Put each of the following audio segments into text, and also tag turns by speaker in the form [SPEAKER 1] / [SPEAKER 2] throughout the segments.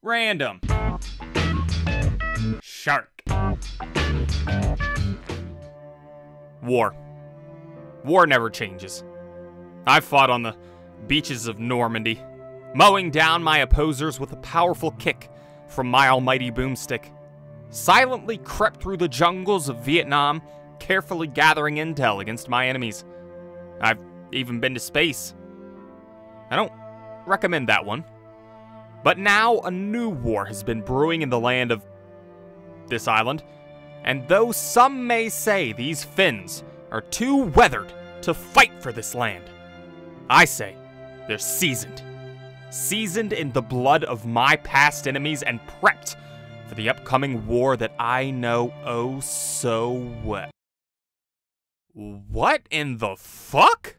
[SPEAKER 1] Random. Shark. War. War never changes. I've fought on the beaches of Normandy, mowing down my opposers with a powerful kick from my almighty boomstick. Silently crept through the jungles of Vietnam, carefully gathering intel against my enemies. I've even been to space. I don't recommend that one. But now a new war has been brewing in the land of this island, and though some may say these Finns are too weathered to fight for this land, I say they're seasoned. Seasoned in the blood of my past enemies and prepped for the upcoming war that I know oh so well. What in the fuck?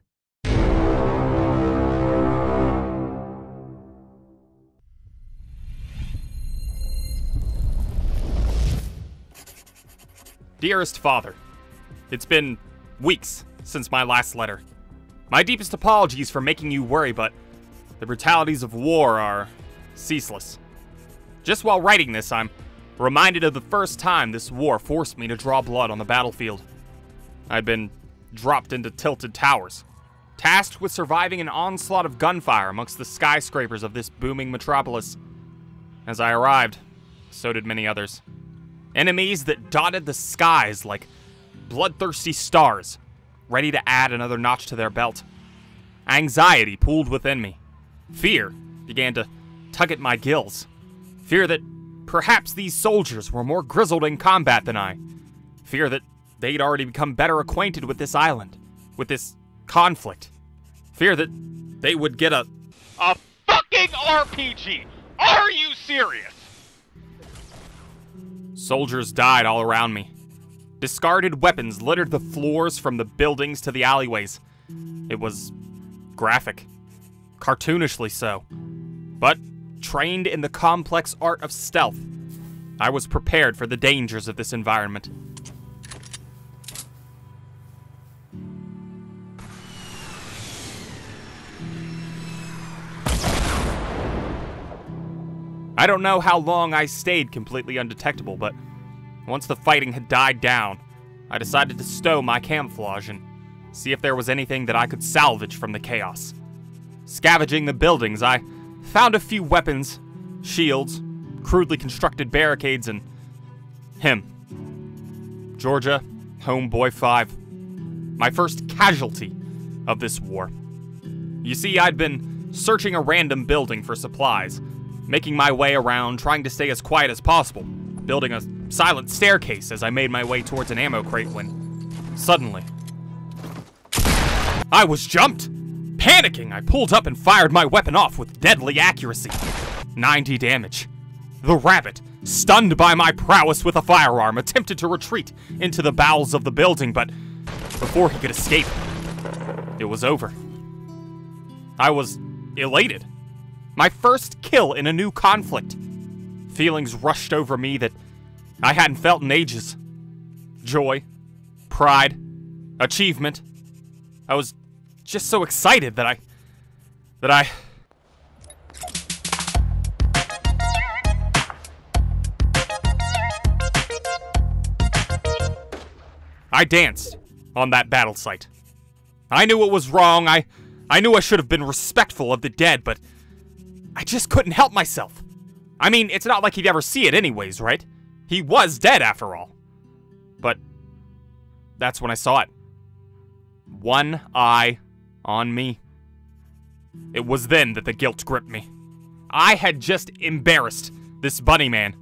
[SPEAKER 1] Dearest Father, it's been weeks since my last letter. My deepest apologies for making you worry, but the brutalities of war are ceaseless. Just while writing this, I'm reminded of the first time this war forced me to draw blood on the battlefield. I'd been dropped into tilted towers, tasked with surviving an onslaught of gunfire amongst the skyscrapers of this booming metropolis. As I arrived, so did many others. Enemies that dotted the skies like bloodthirsty stars, ready to add another notch to their belt. Anxiety pooled within me. Fear began to tug at my gills. Fear that perhaps these soldiers were more grizzled in combat than I. Fear that they'd already become better acquainted with this island, with this conflict. Fear that they would get a fucking RPG! Are you serious? Soldiers died all around me. Discarded weapons littered the floors from the buildings to the alleyways. It was graphic, cartoonishly so. But trained in the complex art of stealth, I was prepared for the dangers of this environment. I don't know how long I stayed completely undetectable, but once the fighting had died down, I decided to stow my camouflage and see if there was anything that I could salvage from the chaos. Scavenging the buildings, I found a few weapons, shields, crudely constructed barricades, and him. Georgia, Homeboy 5. My first casualty of this war. You see, I'd been searching a random building for supplies, making my way around, trying to stay as quiet as possible, building a silent staircase as I made my way towards an ammo crate when, suddenly, I was jumped! Panicking, I pulled up and fired my weapon off with deadly accuracy. 90 damage. The rabbit, stunned by my prowess with a firearm, attempted to retreat into the bowels of the building, but before he could escape, it was over. I was elated. My first kill in a new conflict. Feelings rushed over me that I hadn't felt in ages. Joy, pride, achievement. I was just so excited that I danced on that battle site. I knew it was wrong. I knew I should have been respectful of the dead, but I just couldn't help myself. I mean, it's not like he'd ever see it anyways, right? He was dead after all. But that's when I saw it. One eye on me. It was then that the guilt gripped me. I had just embarrassed this bunny man.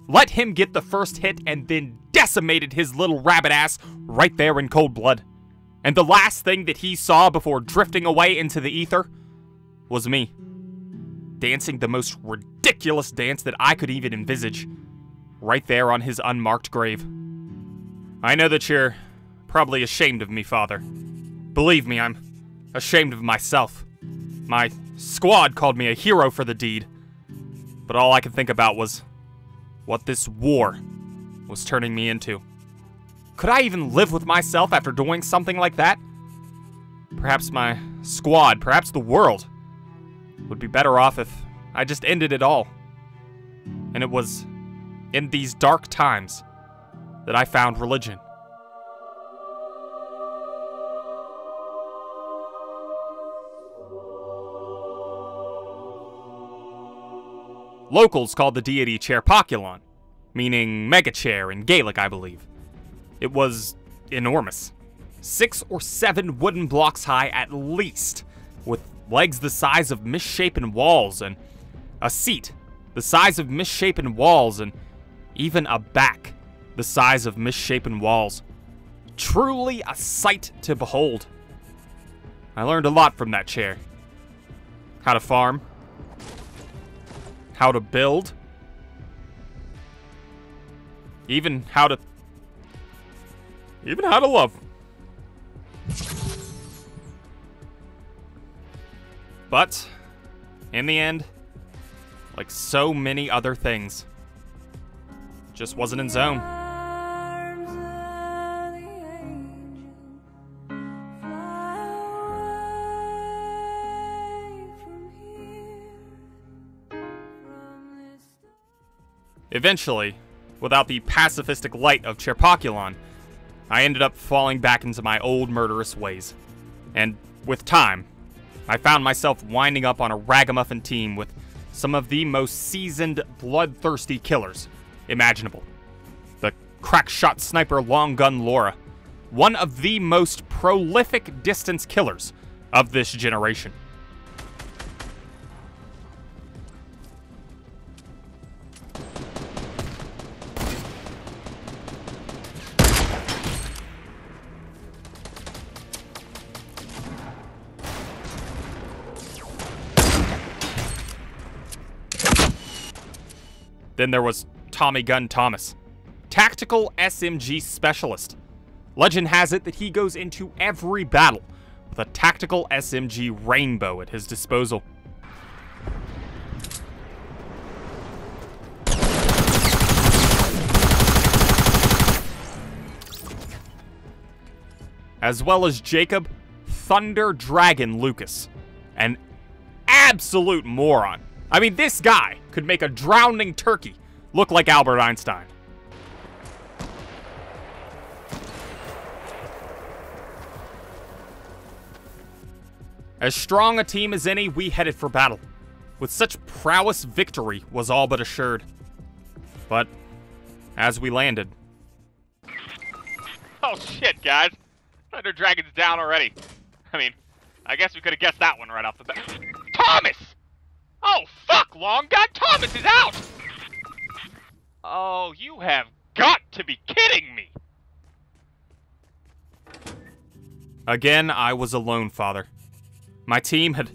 [SPEAKER 1] Let him get the first hit and then decimated his little rabbit ass right there in cold blood. And the last thing that he saw before drifting away into the ether was me. Dancing the most ridiculous dance that I could even envisage, right there on his unmarked grave. I know that you're probably ashamed of me, Father. Believe me, I'm ashamed of myself. My squad called me a hero for the deed, but all I could think about was what this war was turning me into. Could I even live with myself after doing something like that? Perhaps my squad, perhaps the world, would be better off if I just ended it all. And it was in these dark times that I found religion. Locals called the deity Cherpoculon, meaning mega chair in Gaelic, I believe. It was enormous. 6 or 7 wooden blocks high at least, with legs the size of misshapen walls, and a seat the size of misshapen walls, and even a back the size of misshapen walls. Truly a sight to behold. I learned a lot from that chair. How to farm. How to build. Even how to love. But, in the end, like so many other things, just wasn't in zone. Eventually, without the pacifistic light of Cherpoculon, I ended up falling back into my old murderous ways. And with time, I found myself winding up on a ragamuffin team with some of the most seasoned, bloodthirsty killers imaginable. The crack-shot sniper long gun Laura, one of the most prolific distance killers of this generation. Then there was Tommy Gun Thomas, tactical SMG specialist. Legend has it that he goes into every battle with a tactical SMG rainbow at his disposal. As well as Jacob Thunder Dragon Lucas, an absolute moron. I mean, this guy could make a drowning turkey look like Albert Einstein. As strong a team as any, we headed for battle. With such prowess, victory was all but assured. But as we landed...
[SPEAKER 2] Oh shit, guys. Thunder Dragon's down already. I mean, I guess we could have guessed that one right off the bat. Thomas! Oh, fuck, Long Gun! Thomas is out! Oh, you have got to be kidding me!
[SPEAKER 1] Again, I was alone, Father. My team had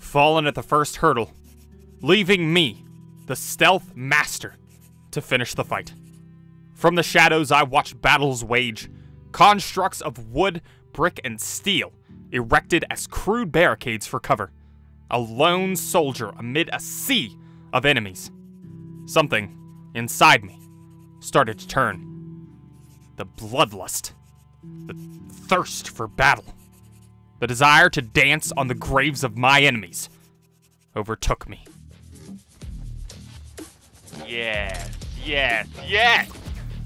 [SPEAKER 1] fallen at the first hurdle, leaving me, the stealth master, to finish the fight. From the shadows, I watched battles wage, constructs of wood, brick, and steel erected as crude barricades for cover. A lone soldier amid a sea of enemies. Something inside me started to turn. The bloodlust, the thirst for battle, the desire to dance on the graves of my enemies overtook me.
[SPEAKER 2] Yes, yes, yes!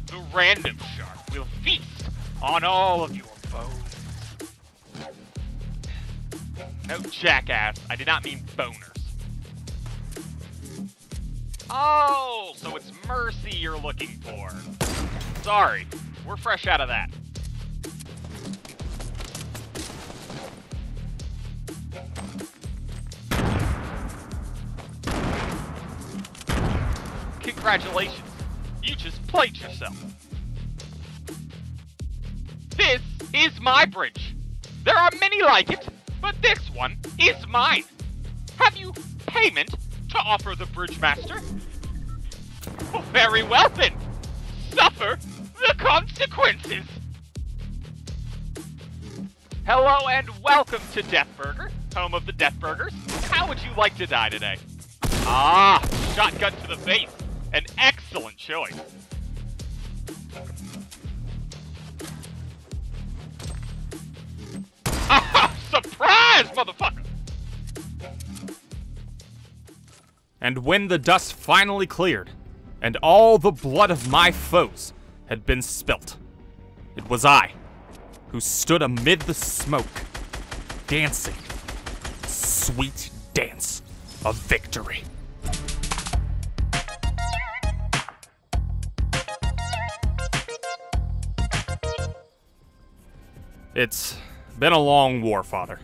[SPEAKER 2] The Random Shark will feast on all of your bones. No, jackass, I did not mean boners. Oh, so it's mercy you're looking for. Sorry, we're fresh out of that. Congratulations, you just played yourself. This is my bridge. There are many like it, but this one is mine. Have you payment to offer the bridge master? Oh, very well then. Suffer the consequences. Hello and welcome to Death Burger, home of the Death Burgers. How would you like to die today? Ah, shotgun to the face. An excellent choice. Ah, surprise, motherfucker!
[SPEAKER 1] And when the dust finally cleared, and all the blood of my foes had been spilt. It was I who stood amid the smoke, dancing, sweet dance of victory. It's been a long war, Father,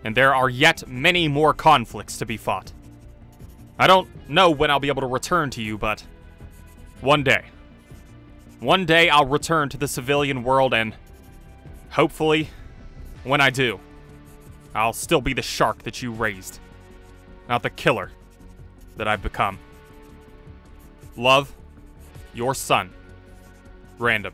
[SPEAKER 1] and there are yet many more conflicts to be fought. I don't know when I'll be able to return to you, but one day I'll return to the civilian world, and hopefully, when I do, I'll still be the shark that you raised, not the killer that I've become. Love, your son, Random.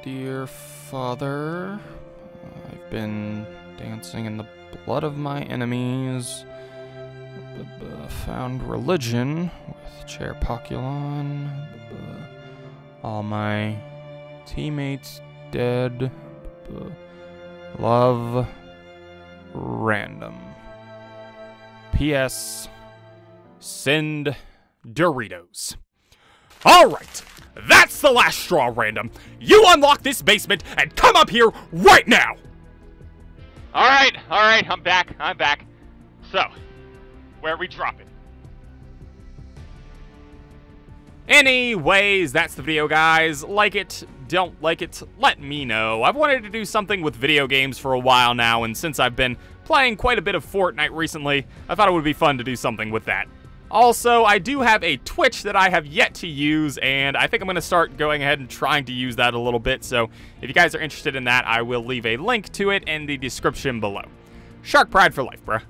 [SPEAKER 1] Dear Father, I've been dancing in the blood of my enemies, found religion with Chair Poculon, all my teammates dead, love, Random. P.S. Send Doritos. Alright! That's the last straw, Random. You unlock this basement and come up here right now!
[SPEAKER 2] Alright, I'm back. So, where are we dropping?
[SPEAKER 1] Anyways, that's the video, guys. Like it, don't like it, let me know. I've wanted to do something with video games for a while now, and since I've been playing quite a bit of Fortnite recently, I thought it would be fun to do something with that. Also, I do have a Twitch that I have yet to use, and I think I'm going to start going ahead and trying to use that a little bit, so if you guys are interested in that, I will leave a link to it in the description below. Shark Pride for life, bruh.